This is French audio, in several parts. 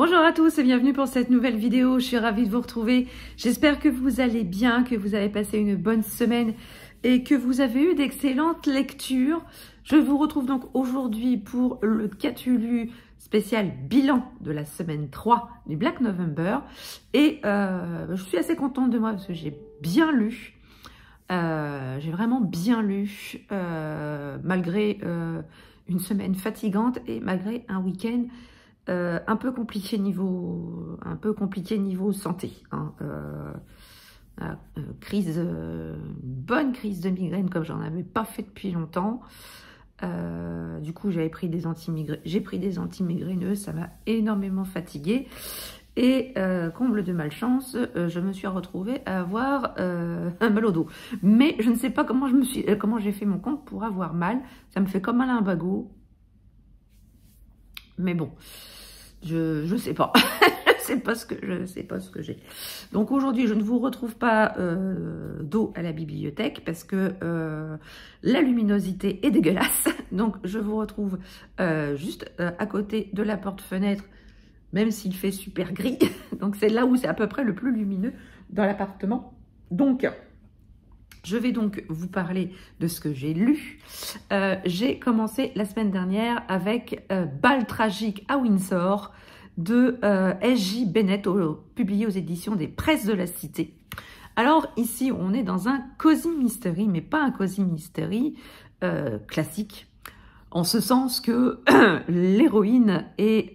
Bonjour à tous et bienvenue pour cette nouvelle vidéo. Je suis ravie de vous retrouver. J'espère que vous allez bien, que vous avez passé une bonne semaine et que vous avez eu d'excellentes lectures. Je vous retrouve donc aujourd'hui pour le Cthulhu spécial bilan de la semaine 3 du Black November. Et je suis assez contente de moi parce que j'ai bien lu. J'ai vraiment bien lu malgré une semaine fatigante et malgré un week-end un peu compliqué niveau santé. Hein. Bonne crise de migraine comme j'en avais pas fait depuis longtemps. Du coup, j'ai pris des antimigraineux, ça m'a énormément fatiguée. Et comble de malchance, je me suis retrouvée à avoir un mal au dos. Mais je ne sais pas comment j'ai fait mon compte pour avoir mal. Ça me fait comme mal à un bagot. Mais bon, je sais pas. Je sais pas ce que j'ai. Donc aujourd'hui, je ne vous retrouve pas dos à la bibliothèque parce que la luminosité est dégueulasse. Donc je vous retrouve juste à côté de la porte-fenêtre, même s'il fait super gris. Donc c'est là où c'est à peu près le plus lumineux dans l'appartement. Donc je vais donc vous parler de ce que j'ai lu. J'ai commencé la semaine dernière avec Bal tragique à Windsor de S.J. Bennett, publié aux éditions des Presses de la Cité. Alors ici, on est dans un cozy mystery, mais pas un cozy mystery classique, en ce sens que l'héroïne est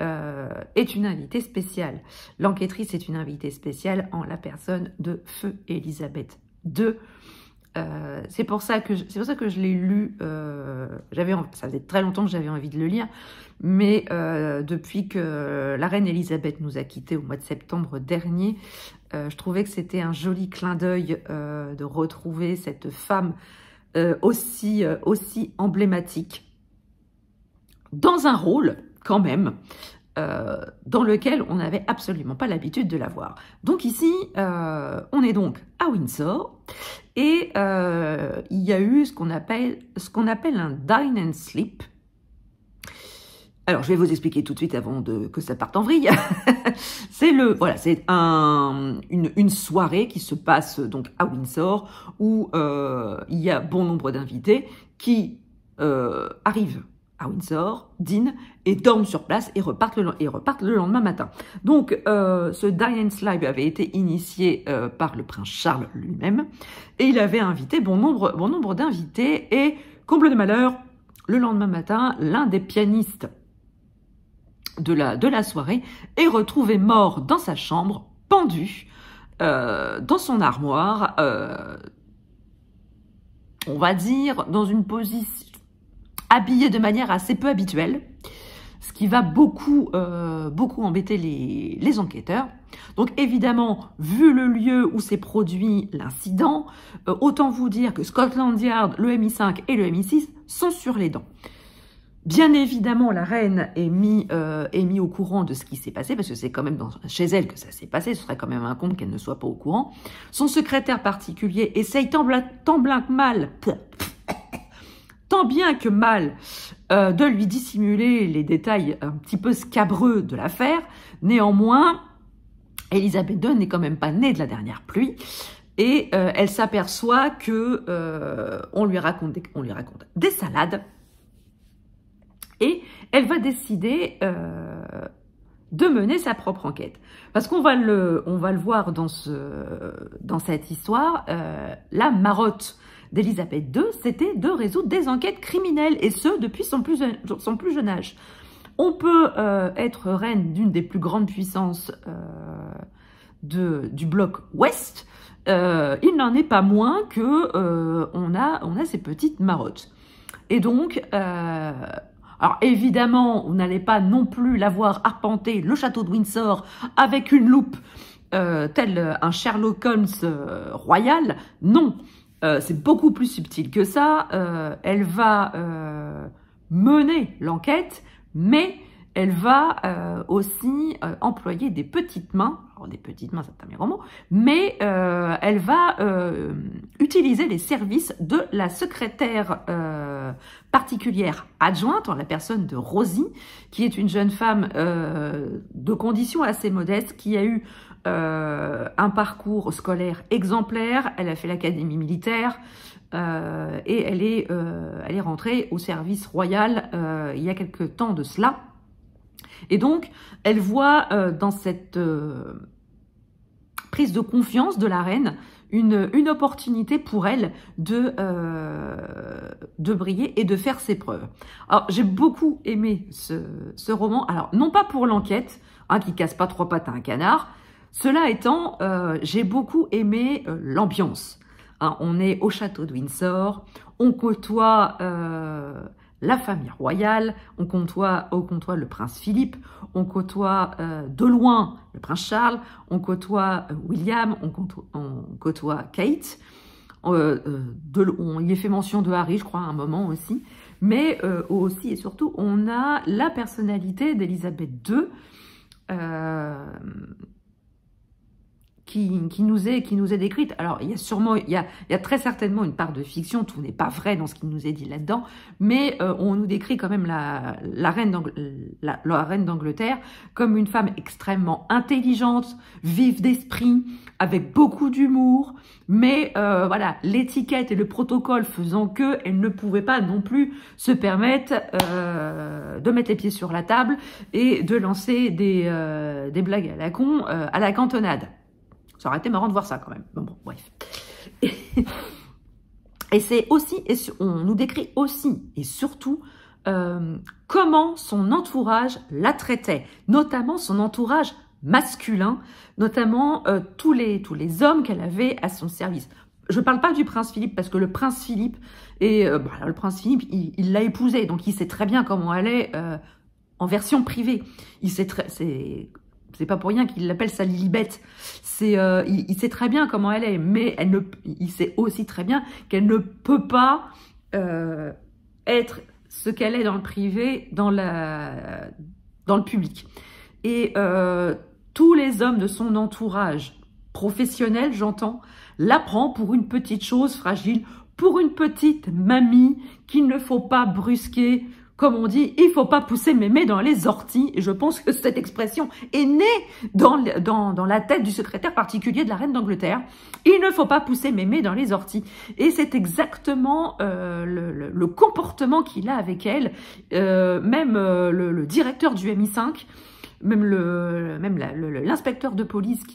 une invitée spéciale. L'enquêtrice est une invitée spéciale en la personne de Feu Élisabeth II. C'est pour ça que je l'ai lu. Ça faisait très longtemps que j'avais envie de le lire, mais depuis que la reine Elisabeth nous a quittés au mois de septembre dernier, je trouvais que c'était un joli clin d'œil de retrouver cette femme aussi emblématique dans un rôle quand même dans lequel on n'avait absolument pas l'habitude de la voir. Donc ici, on est donc à Windsor et il y a eu ce qu'on appelle un dine and sleep. Alors, je vais vous expliquer tout de suite avant que ça parte en vrille. C'est une soirée qui se passe donc à Windsor où il y a bon nombre d'invités qui arrivent à Windsor, dînent et dorment sur place et repartent le lendemain matin. Donc, ce dine and sleep avait été initié par le prince Charles lui-même et il avait invité bon nombre d'invités et, comble de malheur, le lendemain matin, l'un des pianistes de la soirée est retrouvé mort dans sa chambre, pendu dans son armoire, on va dire dans une position habillé de manière assez peu habituelle, ce qui va beaucoup embêter les enquêteurs. Donc évidemment, vu le lieu où s'est produit l'incident, autant vous dire que Scotland Yard, le MI5 et le MI6 sont sur les dents. Bien évidemment, la reine est mise au courant de ce qui s'est passé, parce que c'est quand même chez elle que ça s'est passé, ce serait quand même un compte qu'elle ne soit pas au courant. Son secrétaire particulier essaye tant bien que mal de lui dissimuler les détails un petit peu scabreux de l'affaire. Néanmoins, Elisabeth II n'est quand même pas née de la dernière pluie et elle s'aperçoit que on lui raconte des salades et elle va décider de mener sa propre enquête. Parce qu'on va le voir dans cette histoire, la marotte d'Elisabeth II, c'était de résoudre des enquêtes criminelles, et ce, depuis son plus jeune âge. On peut être reine d'une des plus grandes puissances du bloc Ouest, il n'en est pas moins que on a ces petites marottes. Et donc, alors évidemment, on n'allait pas non plus la voir arpenter le château de Windsor avec une loupe tel un Sherlock Holmes royal, non. C'est beaucoup plus subtil que ça. Elle va mener l'enquête, mais elle va aussi employer des petites mains. Alors, des petites mains, c'est un bien grand mot, mais elle va utiliser les services de la secrétaire particulière adjointe, en la personne de Rosie, qui est une jeune femme de conditions assez modestes, qui a eu un parcours scolaire exemplaire. Elle a fait l'académie militaire et elle est rentrée au service royal il y a quelque temps de cela. Et donc, elle voit dans cette prise de confiance de la reine une opportunité pour elle de briller et de faire ses preuves. Alors, j'ai beaucoup aimé ce roman. Alors, non pas pour l'enquête, hein, qui casse pas trois pattes à un canard. Cela étant, j'ai beaucoup aimé l'ambiance. Hein, on est au château de Windsor, on côtoie la famille royale, on côtoie le prince Philippe, on côtoie de loin le prince Charles, on côtoie William, on côtoie Kate. Il est fait mention de Harry, je crois, à un moment aussi. Mais aussi et surtout, on a la personnalité d'Elisabeth II, qui nous est décrite. Alors, il y a très certainement une part de fiction, tout n'est pas vrai dans ce qui nous est dit là-dedans, mais on nous décrit quand même la reine d'Angleterre comme une femme extrêmement intelligente, vive d'esprit, avec beaucoup d'humour, mais voilà, l'étiquette et le protocole faisant que elle ne pouvait pas non plus se permettre de mettre les pieds sur la table et de lancer des blagues à la con, à la cantonade. Ça aurait été marrant de voir ça quand même. Bon, bref. Et c'est aussi, on nous décrit aussi et surtout comment son entourage la traitait, notamment son entourage masculin, notamment tous les hommes qu'elle avait à son service. Je ne parle pas du prince Philippe, parce que le prince Philippe, le prince Philippe, il l'a épousée, donc il sait très bien comment elle est en version privée. C'est pas pour rien qu'il l'appelle sa Lilibet. Il sait très bien comment elle est, mais il sait aussi très bien qu'elle ne peut pas être ce qu'elle est dans le privé, dans le public. Et tous les hommes de son entourage professionnel, j'entends, la prend pour une petite chose fragile, pour une petite mamie qu'il ne faut pas brusquer. Comme on dit, il ne faut pas pousser mémé dans les orties. Et je pense que cette expression est née dans la tête du secrétaire particulier de la reine d'Angleterre. Il ne faut pas pousser mémé dans les orties. Et c'est exactement le comportement qu'il a avec elle. Même le directeur du MI5, même l'inspecteur de police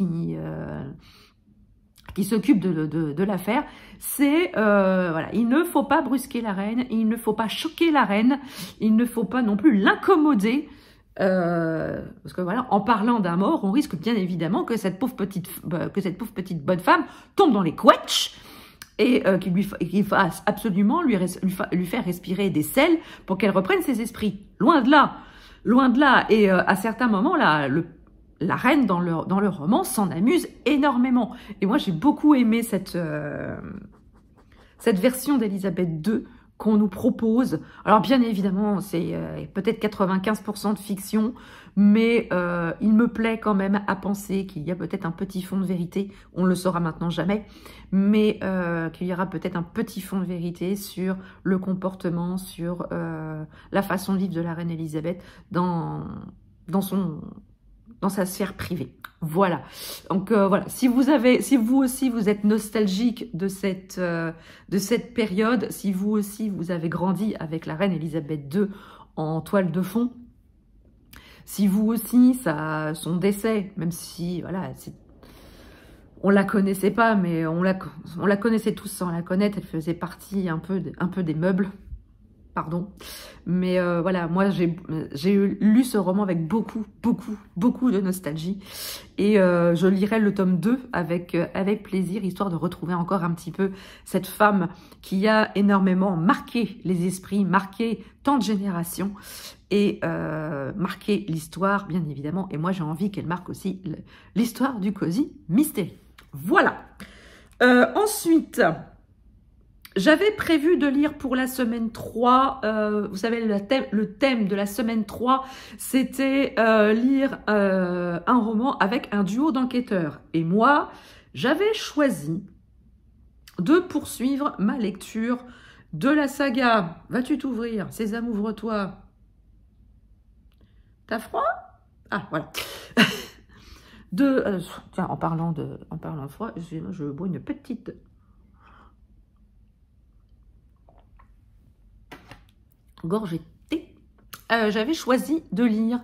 qui s'occupe de l'affaire, c'est voilà, il ne faut pas brusquer la reine, il ne faut pas choquer la reine, il ne faut pas non plus l'incommoder, parce que voilà, en parlant d'un mort, on risque bien évidemment que cette pauvre petite bonne femme tombe dans les couettes et qu'il fasse absolument lui faire respirer des sels pour qu'elle reprenne ses esprits. Loin de là. Et à certains moments, là, la reine, dans le roman, s'en amuse énormément. Et moi, j'ai beaucoup aimé cette version d'Elisabeth II qu'on nous propose. Alors, bien évidemment, c'est peut-être 95% de fiction, mais il me plaît quand même à penser qu'il y a peut-être un petit fond de vérité. On ne le saura maintenant jamais, mais qu'il y aura peut-être un petit fond de vérité sur le comportement, sur la façon de vivre de la reine Elisabeth dans sa sphère privée. Voilà. Donc voilà, si vous aussi vous êtes nostalgique de cette période, si vous aussi vous avez grandi avec la reine Elisabeth II en toile de fond, si vous aussi son décès, même si voilà, on la connaissait pas, mais on la connaissait tous sans la connaître, elle faisait partie un peu des meubles. Pardon, mais voilà, moi j'ai lu ce roman avec beaucoup de nostalgie et je lirai le tome 2 avec plaisir, histoire de retrouver encore un petit peu cette femme qui a énormément marqué les esprits, marqué tant de générations et marqué l'histoire bien évidemment, et moi j'ai envie qu'elle marque aussi l'histoire du Cozy Mystery. Voilà. Ensuite, j'avais prévu de lire pour la semaine 3, vous savez, le thème de la semaine 3, c'était lire un roman avec un duo d'enquêteurs. Et moi, j'avais choisi de poursuivre ma lecture de la saga. Vas-tu t'ouvrir? Sésame, ouvre-toi. T'as froid? Ah, voilà. Tiens, en parlant de froid, je bois une petite... gorgée de thé. J'avais choisi de lire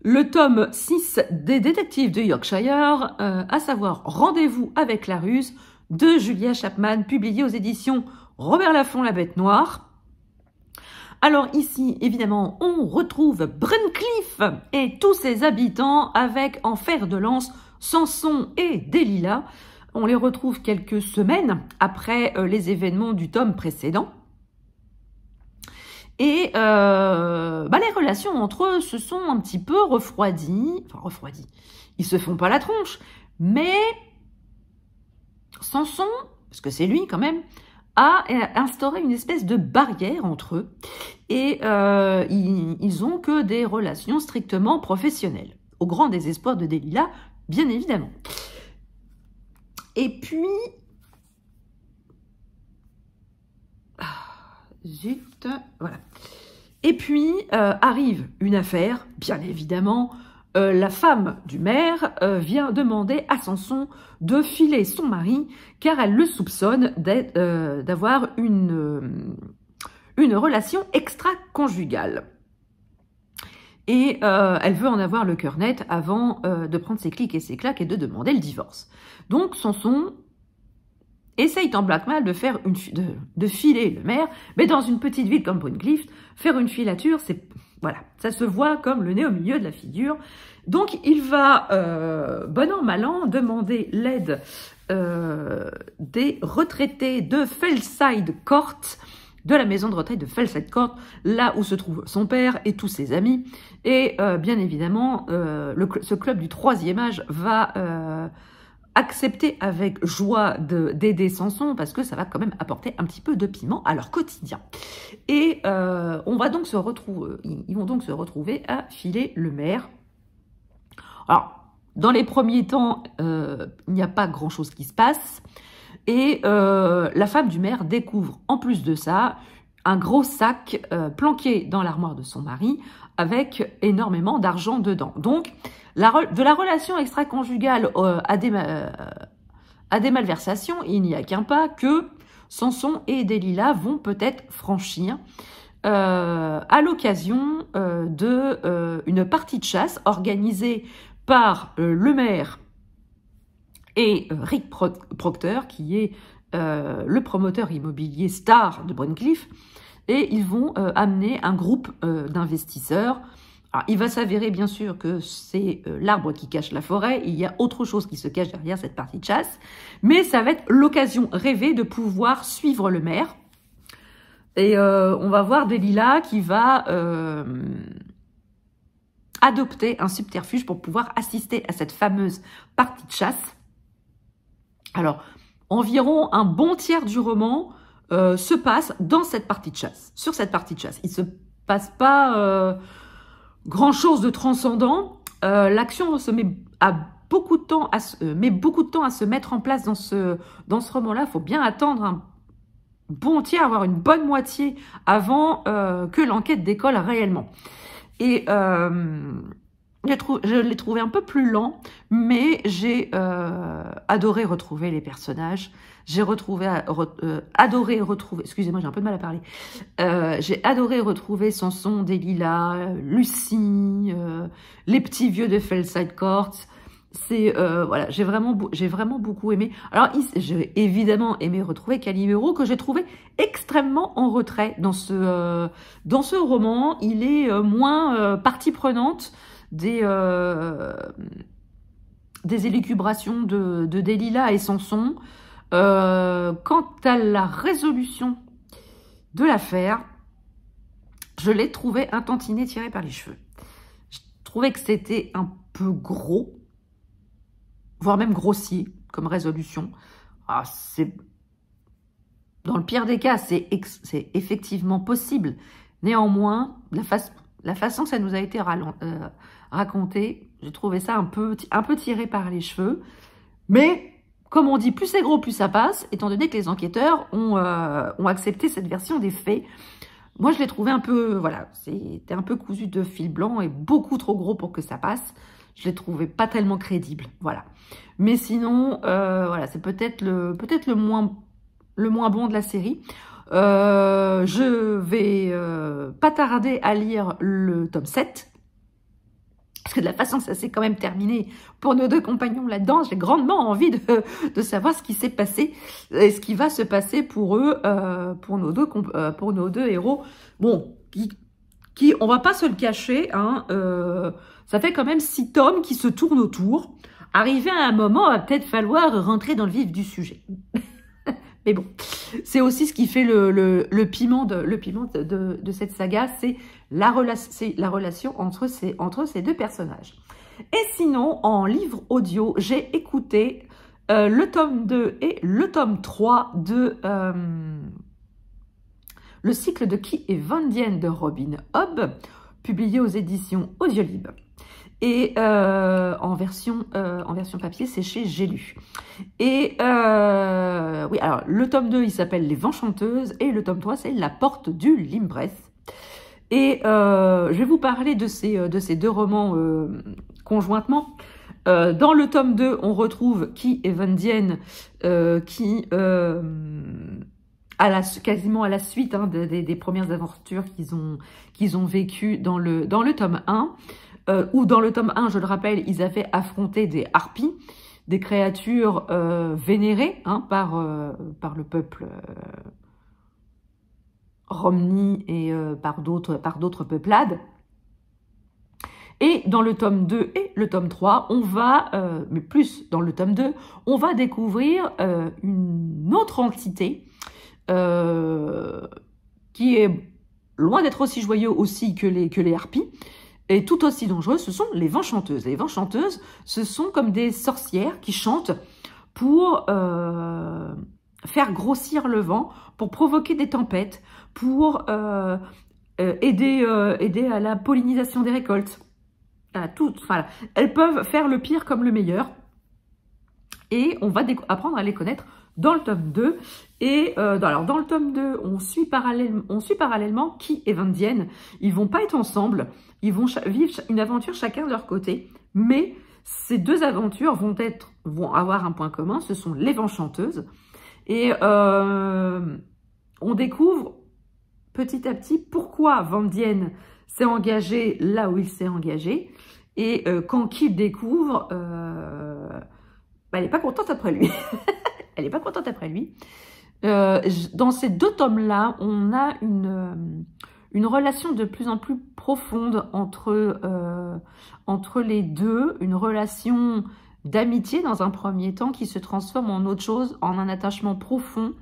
le tome 6 des détectives de Yorkshire, à savoir Rendez-vous avec la ruse de Julia Chapman, publié aux éditions Robert Laffont, La Bête Noire. Alors ici, évidemment, on retrouve Brincliffe et tous ses habitants avec en fer de lance Samson et Delilah. On les retrouve quelques semaines après les événements du tome précédent. Et les relations entre eux se sont un petit peu refroidies. Enfin, refroidies. Ils se font pas la tronche. Mais Samson, parce que c'est lui quand même, a instauré une espèce de barrière entre eux. Et ils ont que des relations strictement professionnelles. Au grand désespoir de Delilah, bien évidemment. Et puis... Zut, voilà. Et puis arrive une affaire, bien évidemment. La femme du maire vient demander à Samson de filer son mari, car elle le soupçonne d'avoir une relation extra-conjugale. Et elle veut en avoir le cœur net avant de prendre ses clics et ses claques et de demander le divorce. Donc Samson essaye tant black mal de filer le maire, mais dans une petite ville comme Brincliffe, faire une filature, c'est voilà, ça se voit comme le nez au milieu de la figure. Donc il va, bon an mal an, demander l'aide des retraités de Fellside Court, de la maison de retraite de Fellside Court, là où se trouve son père et tous ses amis. Et bien évidemment, ce club du 3e âge va accepter avec joie d'aider Samson, parce que ça va quand même apporter un petit peu de piment à leur quotidien. Et ils vont donc se retrouver à filer le maire. Alors, dans les premiers temps, il n'y a pas grand-chose qui se passe. Et la femme du maire découvre, en plus de ça, un gros sac planqué dans l'armoire de son mari, avec énormément d'argent dedans. Donc, de la relation extra-conjugale à des malversations, il n'y a qu'un pas que Samson et Delilah vont peut-être franchir à l'occasion d'une partie de chasse organisée par le maire et Rick Proctor, qui est le promoteur immobilier star de Brincliffe, et ils vont amener un groupe d'investisseurs. Alors, il va s'avérer bien sûr que c'est l'arbre qui cache la forêt, il y a autre chose qui se cache derrière cette partie de chasse, mais ça va être l'occasion rêvée de pouvoir suivre le maire. Et on va voir Delilah qui va adopter un subterfuge pour pouvoir assister à cette fameuse partie de chasse. Alors, environ un bon tiers du roman se passe dans cette partie de chasse, sur cette partie de chasse. Il ne se passe pas grand-chose de transcendant. L'action met beaucoup de temps à se mettre en place dans ce roman-là. Il faut bien attendre un bon tiers, voire une bonne moitié avant que l'enquête décolle réellement. Et je l'ai trouvé un peu plus lent, mais j'ai adoré retrouver les personnages. J'ai adoré retrouver... Excusez-moi, j'ai un peu de mal à parler. J'ai adoré retrouver Samson, Delilah, Lucie, les petits vieux de Fellside Court. Voilà, j'ai vraiment beaucoup aimé. Alors, j'ai évidemment aimé retrouver Calimero, que j'ai trouvé extrêmement en retrait dans ce roman. Il est moins partie prenante des élucubrations de Delilah et Samson. Quant à la résolution de l'affaire, je l'ai trouvé un tantinet tiré par les cheveux. Je trouvais que c'était un peu gros, voire même grossier comme résolution. Ah, dans le pire des cas, c'est effectivement possible. Néanmoins, la façon que ça nous a été raconté, j'ai trouvé ça un peu tiré par les cheveux. Mais comme on dit, plus c'est gros, plus ça passe, étant donné que les enquêteurs ont accepté cette version des faits. Moi, je l'ai trouvé un peu, voilà, c'était un peu cousu de fil blanc et beaucoup trop gros pour que ça passe. Je l'ai trouvé pas tellement crédible, voilà. Mais sinon, voilà, c'est peut-être le moins bon de la série. Je vais pas tarder à lire le tome 7. Parce que de la façon que ça s'est quand même terminé pour nos deux compagnons là-dedans, j'ai grandement envie de savoir ce qui s'est passé et ce qui va se passer pour eux, pour nos deux héros. Bon, on va pas se le cacher, hein, ça fait quand même 6 tomes qui se tournent autour. Arrivé à un moment, il va peut-être falloir rentrer dans le vif du sujet. Mais bon, c'est aussi ce qui fait le piment de cette saga, c'est la relation entre ces deux personnages. Et sinon, en livre audio, j'ai écouté le tome 2 et le tome 3 de le cycle de Qui est Van Dien de Robin Hobb, publié aux éditions Audiolib. Et en version papier, c'est chez J'ai lu. Et oui, alors le tome 2, il s'appelle Les Vents Chanteuses, et le tome 3, c'est La Porte du Limbrès. Et je vais vous parler de ces deux romans conjointement. Dans le tome 2, on retrouve Qui est Van Dien, qui, quasiment à la suite, hein, des premières aventures qu'ils ont vécues dans le tome 1, où dans le tome 1, je le rappelle, ils avaient affronté des harpies, des créatures vénérées, hein, par le peuple Romni et par d'autres peuplades. Et dans le tome 2 et le tome 3, on va, mais plus dans le tome 2, on va découvrir une autre entité qui est loin d'être aussi joyeux aussi que les harpies, et tout aussi dangereux, ce sont les vents chanteuses. Les vents chanteuses, ce sont comme des sorcières qui chantent pour faire grossir le vent, pour provoquer des tempêtes, pour aider à la pollinisation des récoltes. Voilà. Elles peuvent faire le pire comme le meilleur. Et on va apprendre à les connaître dans le tome 2. Et alors dans le tome 2, on suit parallèlement Qui et Van Dien. Ils vont pas être ensemble. Ils vont vivre une aventure chacun de leur côté. Mais ces deux aventures vont avoir un point commun. Ce sont les vents chanteuses. Et on découvre petit à petit pourquoi Van Dien s'est engagé là où il s'est engagé. Et quand Qui le découvre, elle n'est pas contente après lui. Elle n'est pas contente après lui. Dans ces deux tomes-là, on a une relation de plus en plus profonde entre les deux, une relation d'amitié dans un premier temps qui se transforme en autre chose, en un attachement profond,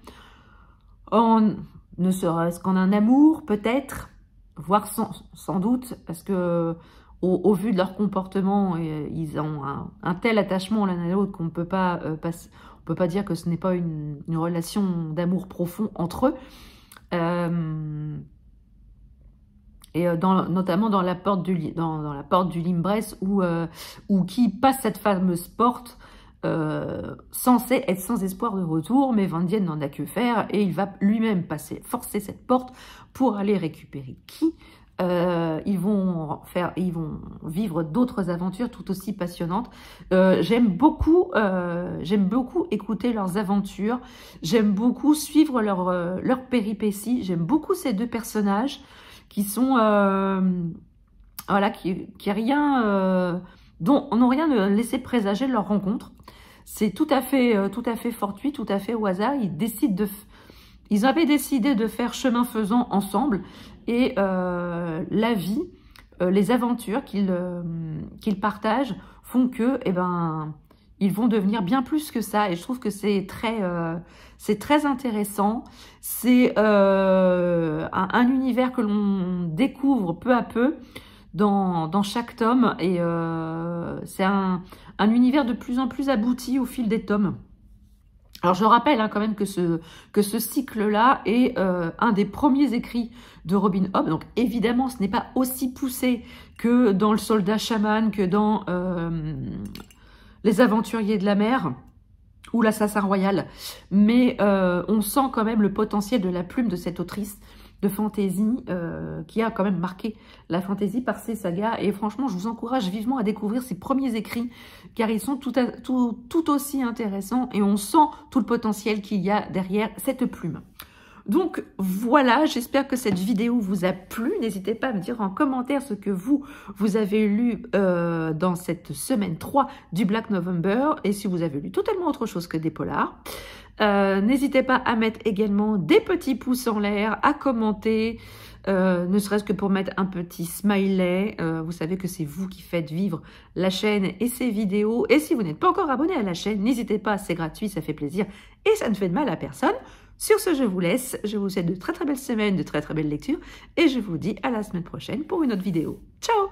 ne serait-ce qu'en un amour peut-être, voire sans doute, parce que au vu de leur comportement, ils ont un tel attachement l'un à l'autre qu'on ne peut pas dire que ce n'est pas une relation d'amour profond entre eux. Et notamment dans la porte du Limbrès où Qui passe cette fameuse porte censée être sans espoir de retour, mais Van Dien n'en a que faire et il va lui-même forcer cette porte pour aller récupérer Qui. Ils vont vivre d'autres aventures tout aussi passionnantes. J'aime beaucoup écouter leurs aventures. J'aime beaucoup suivre leurs péripéties. J'aime beaucoup ces deux personnages qui sont voilà, qui dont n'ont rien laissé présager de leur rencontre. C'est tout à fait fortuit, tout à fait au hasard. Ils avaient décidé de faire chemin faisant ensemble. Et la vie, les aventures qu'ils partagent font que, ils vont devenir bien plus que ça. Et je trouve que c'est très intéressant. C'est un univers que l'on découvre peu à peu dans chaque tome. Et c'est un univers de plus en plus abouti au fil des tomes. Alors je rappelle quand même que ce cycle-là est un des premiers écrits de Robin Hobb. Donc évidemment, ce n'est pas aussi poussé que dans Le Soldat Chaman, que dans Les Aventuriers de la Mer. ou l'Assassin Royal, mais on sent quand même le potentiel de la plume de cette autrice de fantasy qui a quand même marqué la fantasy par ses sagas. Et franchement, je vous encourage vivement à découvrir ses premiers écrits, car ils sont tout aussi intéressants et on sent tout le potentiel qu'il y a derrière cette plume. Donc voilà, j'espère que cette vidéo vous a plu. N'hésitez pas à me dire en commentaire ce que vous avez lu dans cette semaine 3 du Black November, et si vous avez lu totalement autre chose que des polars. N'hésitez pas à mettre également des petits pouces en l'air, à commenter, ne serait-ce que pour mettre un petit smiley. Vous savez que c'est vous qui faites vivre la chaîne et ses vidéos. Et si vous n'êtes pas encore abonné à la chaîne, n'hésitez pas, c'est gratuit, ça fait plaisir et ça ne fait de mal à personne. Sur ce, je vous laisse. Je vous souhaite de très belles semaines, de très belles lectures. Et je vous dis à la semaine prochaine pour une autre vidéo. Ciao!